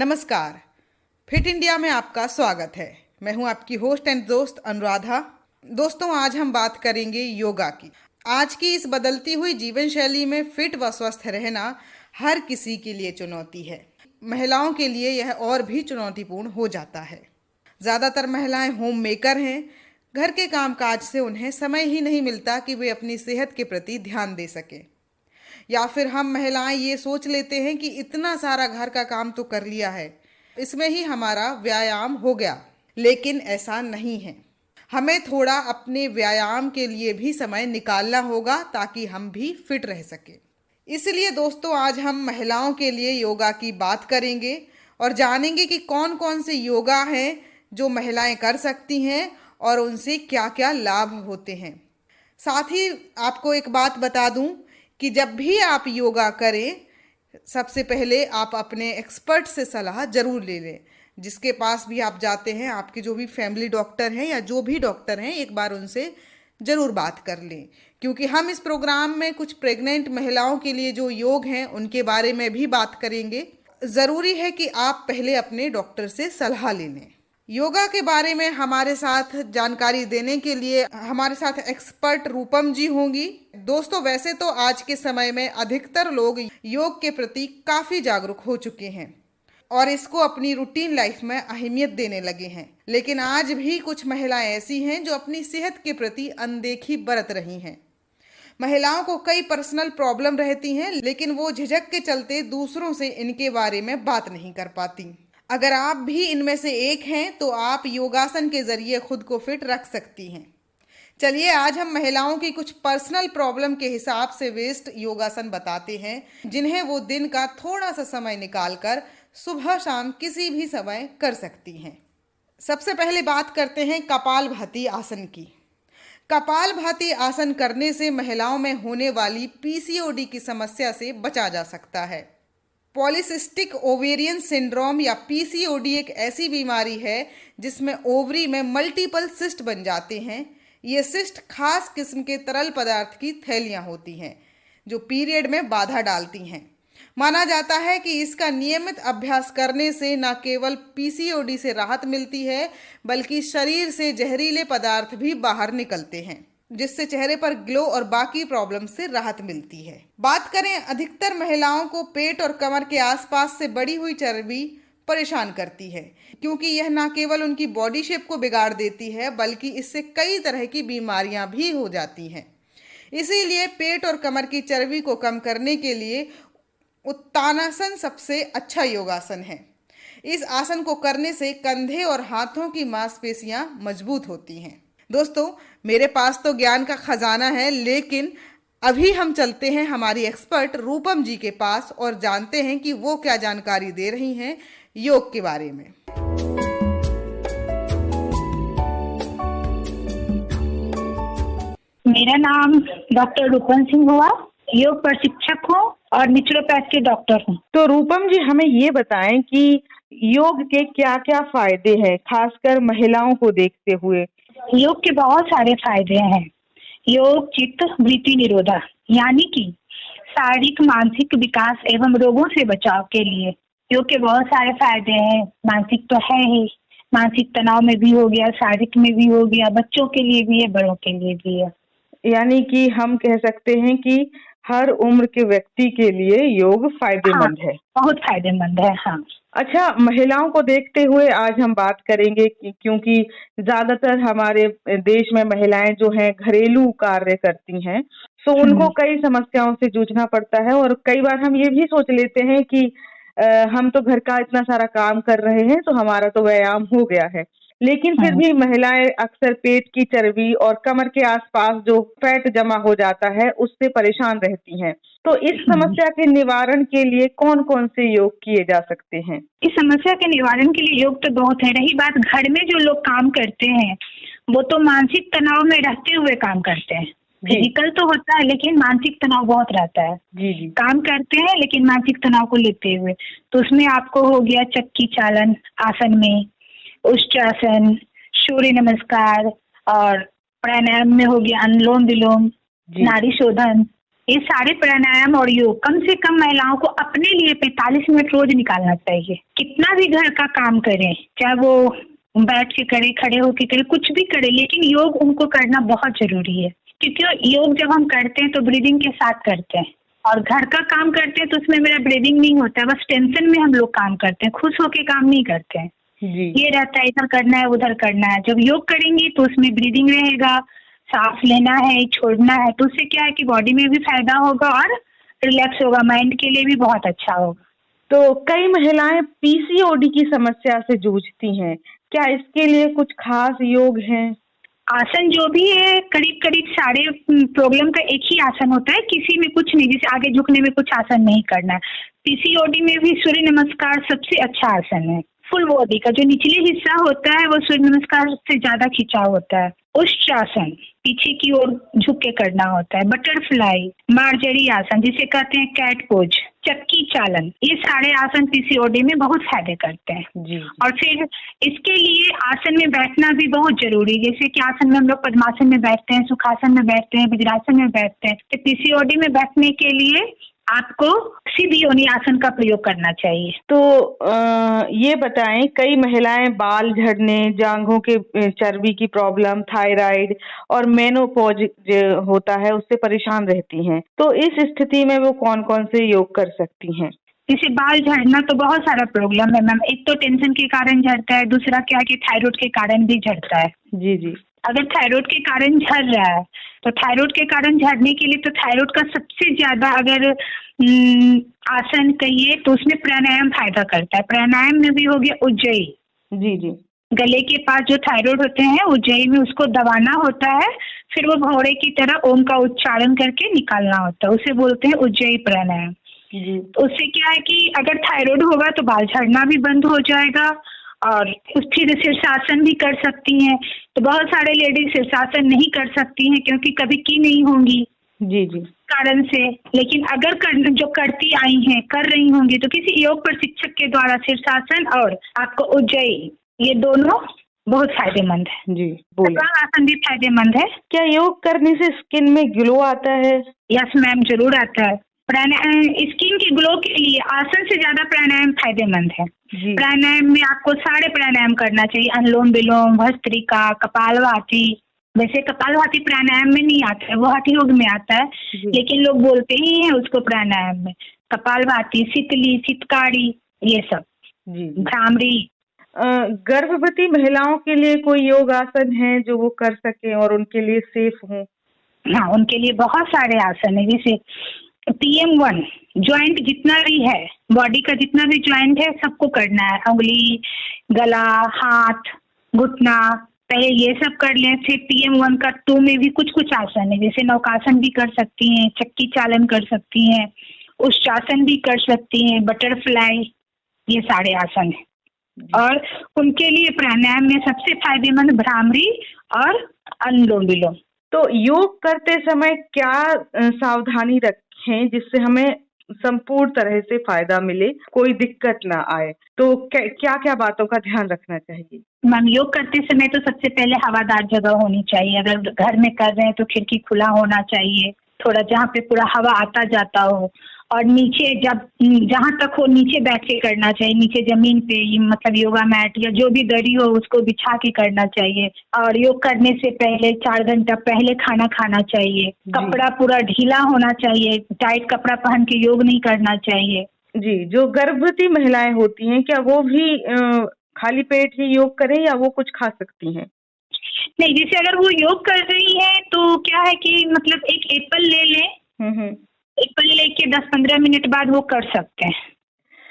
नमस्कार। Fit India में आपका स्वागत है। मैं हूं आपकी होस्ट एंड दोस्त अनुराधा। दोस्तों, आज हम बात करेंगे योगा की। आज की इस बदलती हुई जीवन शैली में फिट व स्वस्थ रहना हर किसी के लिए चुनौती है। महिलाओं के लिए यह और भी चुनौतीपूर्ण हो जाता है। ज़्यादातर महिलाएं होम मेकर हैं। घर के कामकाज से उन्हें समय ही नहीं मिलता कि वे अपनी सेहत के प्रति ध्यान दे सकें। या फिर हम महिलाएं ये सोच लेते हैं कि इतना सारा घर का काम तो कर लिया है, इसमें ही हमारा व्यायाम हो गया। लेकिन ऐसा नहीं है। हमें थोड़ा अपने व्यायाम के लिए भी समय निकालना होगा ताकि हम भी फिट रह सकें। इसलिए दोस्तों, आज हम महिलाओं के लिए योगा की बात करेंगे और जानेंगे कि कौन कौन से योगा हैं जो महिलाएं कर सकती हैं और उनसे क्या क्या लाभ होते हैं। साथ ही आपको एक बात बता दूं कि जब भी आप योगा करें, सबसे पहले आप अपने एक्सपर्ट से सलाह जरूर ले लें। जिसके पास भी आप जाते हैं, आपके जो भी फैमिली डॉक्टर हैं या जो भी डॉक्टर हैं, एक बार उनसे ज़रूर बात कर लें। क्योंकि हम इस प्रोग्राम में कुछ प्रेग्नेंट महिलाओं के लिए जो योग हैं उनके बारे में भी बात करेंगे। ज़रूरी है कि आप पहले अपने डॉक्टर से सलाह ले लें। योगा के बारे में हमारे साथ जानकारी देने के लिए हमारे साथ एक्सपर्ट रूपम जी होंगी। दोस्तों, वैसे तो आज के समय में अधिकतर लोग योग के प्रति काफ़ी जागरूक हो चुके हैं और इसको अपनी रूटीन लाइफ में अहमियत देने लगे हैं। लेकिन आज भी कुछ महिलाएं ऐसी हैं जो अपनी सेहत के प्रति अनदेखी बरत रही हैं। महिलाओं को कई पर्सनल प्रॉब्लम रहती हैं, लेकिन वो झिझक के चलते दूसरों से इनके बारे में बात नहीं कर पाती। अगर आप भी इनमें से एक हैं तो आप योगासन के जरिए खुद को फिट रख सकती हैं। चलिए, आज हम महिलाओं की कुछ पर्सनल प्रॉब्लम के हिसाब से वेस्ट योगासन बताते हैं, जिन्हें वो दिन का थोड़ा सा समय निकालकर सुबह शाम किसी भी समय कर सकती हैं। सबसे पहले बात करते हैं कपालभाति आसन की। कपालभाति आसन करने से महिलाओं में होने वाली पीसीओडी की समस्या से बचा जा सकता है। पॉलीसिस्टिक ओवेरियन सिंड्रोम या पीसीओडी एक ऐसी बीमारी है जिसमें ओवरी में मल्टीपल सिस्ट बन जाते हैं। ये सिस्ट खास किस्म के तरल पदार्थ की थैलियां होती हैं जो पीरियड में बाधा डालती हैं। माना जाता है कि इसका नियमित अभ्यास करने से न केवल पीसीओडी से राहत मिलती है, बल्कि शरीर से जहरीले पदार्थ भी बाहर निकलते हैं, जिससे चेहरे पर ग्लो और बाकी प्रॉब्लम से राहत मिलती है। बात करें, अधिकतर महिलाओं को पेट और कमर के आसपास से बढ़ी हुई चर्बी परेशान करती है, क्योंकि यह न केवल उनकी बॉडी शेप को बिगाड़ देती है, बल्कि इससे कई तरह की बीमारियां भी हो जाती हैं। इसीलिए पेट और कमर की चर्बी को कम करने के लिए उत्तानासन सबसे अच्छा योगासन है। इस आसन को करने से कंधे और हाथों की मांसपेशियां मजबूत होती हैं। दोस्तों, मेरे पास तो ज्ञान का खजाना है, लेकिन अभी हम चलते हैं हमारी एक्सपर्ट रूपम जी के पास और जानते हैं कि वो क्या जानकारी दे रही हैं योग के बारे में। मेरा नाम डॉक्टर रूपम सिंह हुआ, योग प्रशिक्षक हूँ और नेचुरोपैथ के डॉक्टर हूँ। तो रूपम जी, हमें ये बताएं कि योग के क्या क्या फायदे हैं, खासकर महिलाओं को देखते हुए। योग के बहुत सारे फायदे हैं। योग चित्त वृत्ति निरोधा, यानी कि शारीरिक मानसिक विकास एवं रोगों से बचाव के लिए योग के बहुत सारे फायदे हैं। मानसिक तो है ही, मानसिक तनाव में भी हो गया, शारीरिक में भी हो गया, बच्चों के लिए भी है, बड़ों के लिए भी है। यानी कि हम कह सकते हैं कि हर उम्र के व्यक्ति के लिए योग फायदेमंद है। बहुत फायदेमंद है। हाँ। अच्छा, महिलाओं को देखते हुए आज हम बात करेंगे क्योंकि ज्यादातर हमारे देश में महिलाएं जो हैं घरेलू कार्य करती हैं, तो उनको कई समस्याओं से जूझना पड़ता है। और कई बार हम ये भी सोच लेते हैं कि हम तो घर का इतना सारा काम कर रहे हैं तो हमारा तो व्यायाम हो गया है, लेकिन फिर भी महिलाएं अक्सर पेट की चर्बी और कमर के आसपास जो फैट जमा हो जाता है उससे परेशान रहती हैं। तो इस समस्या के निवारण के लिए कौन कौन से योग किए जा सकते हैं? इस समस्या के निवारण के लिए योग तो बहुत है। रही बात घर में जो लोग काम करते हैं, वो तो मानसिक तनाव में रहते हुए काम करते हैं। फिजिकल तो होता है, लेकिन मानसिक तनाव बहुत रहता है। जी। काम करते हैं लेकिन मानसिक तनाव को लेते हुए, तो उसमें आपको हो गया चक्की चालन आसन में, उष्ट्रासन, सूर्य नमस्कार, और प्राणायाम में हो गया अनुलोम विलोम, नाड़ी शोधन, ये सारे प्राणायाम और योग कम से कम महिलाओं को अपने लिए 45 मिनट रोज निकालना चाहिए। कितना भी घर का काम करें, चाहे वो बैठ के करे, खड़े होके करे, कुछ भी करे, लेकिन योग उनको करना बहुत जरूरी है। क्योंकि योग जब हम करते हैं तो ब्रीदिंग के साथ करते हैं, और घर का काम करते हैं तो उसमें मेरा ब्रीदिंग नहीं होता है, बस टेंशन में हम लोग काम करते हैं, खुश होके काम नहीं करते हैं। जी ये रहता है इधर करना है उधर करना है। जब योग करेंगे तो उसमें ब्रीदिंग रहेगा, सांस लेना है, छोड़ना है, तो उससे क्या है कि बॉडी में भी फायदा होगा और रिलैक्स होगा, माइंड के लिए भी बहुत अच्छा होगा। तो कई महिलाएं पीसीओडी की समस्या से जूझती हैं, क्या इसके लिए कुछ खास योग हैं? आसन जो भी है करीब करीब सारे प्रॉब्लम का एक ही आसन होता है, किसी में कुछ नहीं, जैसे आगे झुकने में कुछ आसन नहीं करना है। पीसीओडी में भी सूर्य नमस्कार सबसे अच्छा आसन है। फुल बॉडी का जो निचले हिस्सा होता है वो सूर्य नमस्कार से ज्यादा खिंचा होता है। उष्ट्रासन पीछे की ओर झुक के करना होता है। बटरफ्लाई, मार्जरी आसन जिसे कहते हैं कैट पोज, चक्की चालन, ये सारे आसन पीसीओडी में बहुत फायदे करते हैं। जी और फिर इसके लिए आसन में बैठना भी बहुत जरूरी है। जैसे कि आसन में हम लोग पद्मासन में बैठते हैं, सुखासन में बैठते हैं, वज्रासन में बैठते हैं, तो पीसीओडी में बैठने के लिए आपको सीधी योनि आसन का प्रयोग करना चाहिए। तो ये बताएं, कई महिलाएं बाल झड़ने, जांघों के चर्बी की प्रॉब्लम, थायराइड और मेनोपॉज जो होता है उससे परेशान रहती हैं, तो इस स्थिति में वो कौन कौन से योग कर सकती हैं? जैसे बाल झड़ना तो बहुत सारा प्रॉब्लम है मैम। एक तो टेंशन के कारण झड़ता है, दूसरा क्या है कि थायराइड के कारण भी झड़ता है। जी जी। अगर थायराइड के कारण झड़ रहा है तो थायराइड के कारण झड़ने के लिए तो थायराइड का सबसे ज्यादा अगर आसन कहिए तो उसमें प्राणायाम फायदा करता है। प्राणायाम में भी हो गया उज्जयी, जी जी। गले के पास जो थायराइड होते हैं उज्जयी में उसको दबाना होता है, फिर वो भौरे की तरह ओम का उच्चारण करके निकालना होता है, उसे बोलते हैं उज्जयी प्राणायाम। जी। तो उससे क्या है कि अगर थायराइड होगा तो बाल झड़ना भी बंद हो जाएगा, और फिर शीर्षासन भी कर सकती हैं। तो बहुत सारे लेडीज शीर्षासन नहीं कर सकती हैं क्योंकि कभी की नहीं होंगी जी जी कारण से, लेकिन अगर जो करती आई हैं, कर रही होंगी, तो किसी योग प्रशिक्षक के द्वारा शीर्षासन और आपको उज्जयी, ये दोनों बहुत फायदेमंद है। जी बोलिए। आसन भी फायदेमंद है। क्या योग करने से स्किन में ग्लो आता है? यस मैम, जरूर आता है। प्राणायाम स्किन के ग्लो के लिए आसन से ज्यादा प्राणायाम फायदेमंद है। जी। प्राणायाम में आपको सारे प्राणायाम करना चाहिए, अनुलोम विलोम, भस्त्रिका, कपालभाति। वैसे कपालभाति प्राणायाम में नहीं आता है, वो हठ योग में आता है, लेकिन लोग बोलते ही हैं उसको प्राणायाम में। कपालभाति, शीतली, चितकारी, ये सब, जी। भ्रामरी। गर्भवती महिलाओं के लिए कोई योग आसन है जो वो कर सके और उनके लिए सेफ हो? हाँ, उनके लिए बहुत सारे आसन है। जैसे PM1 ज्वाइंट जितना भी है, बॉडी का जितना भी ज्वाइंट है सबको करना है। उंगली, गला, हाथ, घुटना, पहले ये सब कर लें। फिर PM1 का 2 में भी कुछ कुछ आसन है, जैसे नौकासन भी कर सकती हैं, चक्की चालन कर सकती हैं, उष्ट्रासन भी कर सकती हैं, बटरफ्लाई, ये सारे आसन है। और उनके लिए प्राणायाम में सबसे फायदेमंद भ्रामरी और अनुलोम विलोम। तो योग करते समय क्या सावधानी रखें जिससे हमें संपूर्ण तरह से फायदा मिले, कोई दिक्कत ना आए? तो क्या क्या बातों का ध्यान रखना चाहिए? मैम, योग करते समय तो सबसे पहले हवादार जगह होनी चाहिए। अगर घर में कर रहे हैं तो खिड़की खुला होना चाहिए, थोड़ा जहाँ पे पूरा हवा आता जाता हो। और नीचे जहाँ तक हो नीचे बैठ के करना चाहिए, नीचे जमीन पे, मतलब योगा मैट या जो भी दरी हो उसको बिछा के करना चाहिए। और योग करने से पहले 4 घंटा पहले खाना खाना चाहिए। कपड़ा पूरा ढीला होना चाहिए, टाइट कपड़ा पहन के योग नहीं करना चाहिए। जी। जो गर्भवती महिलाएं होती हैं क्या वो भी खाली पेट ही योग करें या वो कुछ खा सकती हैं? नहीं, जैसे अगर वो योग कर रही है तो क्या है कि मतलब एक एप्पल ले लें, एप्पल लेके 10-15 मिनट बाद वो कर सकते हैं।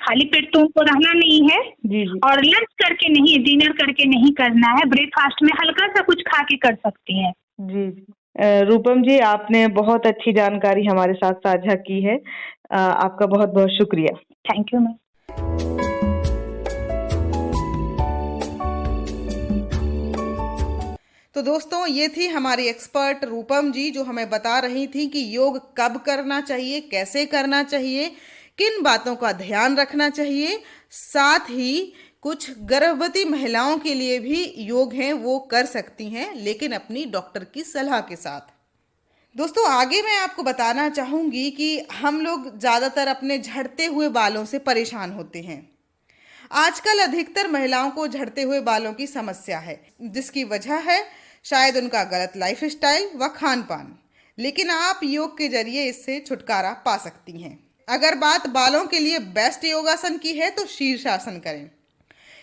खाली पेट तो उनको रहना नहीं है। जी जी। और लंच करके नहीं, डिनर करके नहीं करना है, ब्रेकफास्ट में हल्का सा कुछ खा के कर सकती हैं। जी। रूपम जी, आपने बहुत अच्छी जानकारी हमारे साथ साझा की है, आपका बहुत बहुत शुक्रिया। Thank you ma'am. तो दोस्तों, ये थी हमारी एक्सपर्ट रूपम जी जो हमें बता रही थी कि योग कब करना चाहिए, कैसे करना चाहिए, किन बातों का ध्यान रखना चाहिए। साथ ही कुछ गर्भवती महिलाओं के लिए भी योग हैं, वो कर सकती हैं, लेकिन अपनी डॉक्टर की सलाह के साथ। दोस्तों आगे मैं आपको बताना चाहूंगी कि हम लोग ज़्यादातर अपने झड़ते हुए बालों से परेशान होते हैं। आजकल अधिकतर महिलाओं को झड़ते हुए बालों की समस्या है, जिसकी वजह है शायद उनका गलत लाइफस्टाइल व खान पान। लेकिन आप योग के जरिए इससे छुटकारा पा सकती हैं। अगर बात बालों के लिए बेस्ट योगासन की है तो शीर्षासन करें।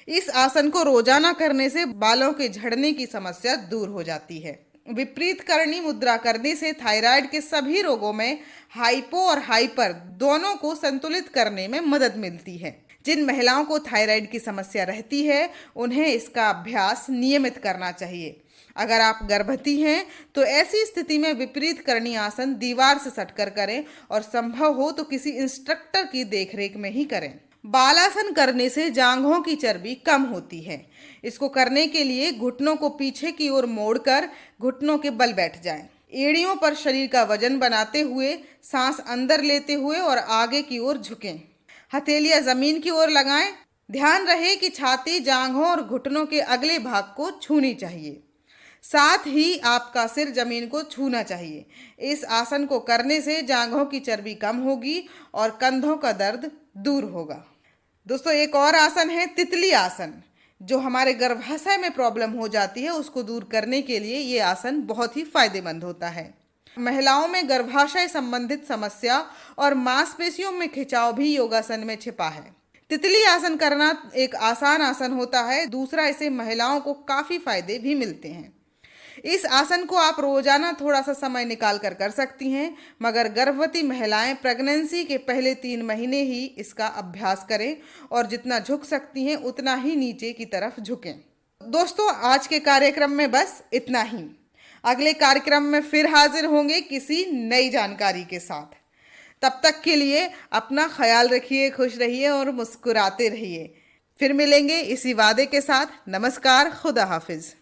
इस आसन को रोजाना करने से बालों के झड़ने की समस्या दूर हो जाती है। विपरीत करणी मुद्रा करने से थायराइड के सभी रोगों में हाइपो और हाइपर दोनों को संतुलित करने में मदद मिलती है। जिन महिलाओं को थायराइड की समस्या रहती है उन्हें इसका अभ्यास नियमित करना चाहिए। अगर आप गर्भवती हैं तो ऐसी स्थिति में विपरीत करणी आसन दीवार से सटकर करें और संभव हो तो किसी इंस्ट्रक्टर की देखरेख में ही करें। बालासन करने से जांघों की चर्बी कम होती है। इसको करने के लिए घुटनों को पीछे की ओर मोड़कर घुटनों के बल बैठ जाएं। एड़ियों पर शरीर का वजन बनाते हुए सांस अंदर लेते हुए और आगे की ओर झुकें। हथेलियां जमीन की ओर लगाएं। ध्यान रहे कि छाती जांघों और घुटनों के अगले भाग को छूनी चाहिए, साथ ही आपका सिर जमीन को छूना चाहिए। इस आसन को करने से जांघों की चर्बी कम होगी और कंधों का दर्द दूर होगा। दोस्तों एक और आसन है तितली आसन, जो हमारे गर्भाशय में प्रॉब्लम हो जाती है उसको दूर करने के लिए ये आसन बहुत ही फायदेमंद होता है। महिलाओं में गर्भाशय संबंधित समस्या और मांसपेशियों में खिंचाव भी योगासन में छिपा है। तितली आसन करना एक आसान आसन होता है। दूसरा, इसे महिलाओं को काफी फायदे भी मिलते हैं। इस आसन को आप रोजाना थोड़ा सा समय निकाल कर सकती हैं, मगर गर्भवती महिलाएं प्रेगनेंसी के पहले 3 महीने ही इसका अभ्यास करें और जितना झुक सकती हैं उतना ही नीचे की तरफ झुकें। दोस्तों आज के कार्यक्रम में बस इतना ही। अगले कार्यक्रम में फिर हाजिर होंगे किसी नई जानकारी के साथ। तब तक के लिए अपना ख्याल रखिए, खुश रहिए और मुस्कुराते रहिए। फिर मिलेंगे इसी वादे के साथ। नमस्कार, खुदा हाफिज।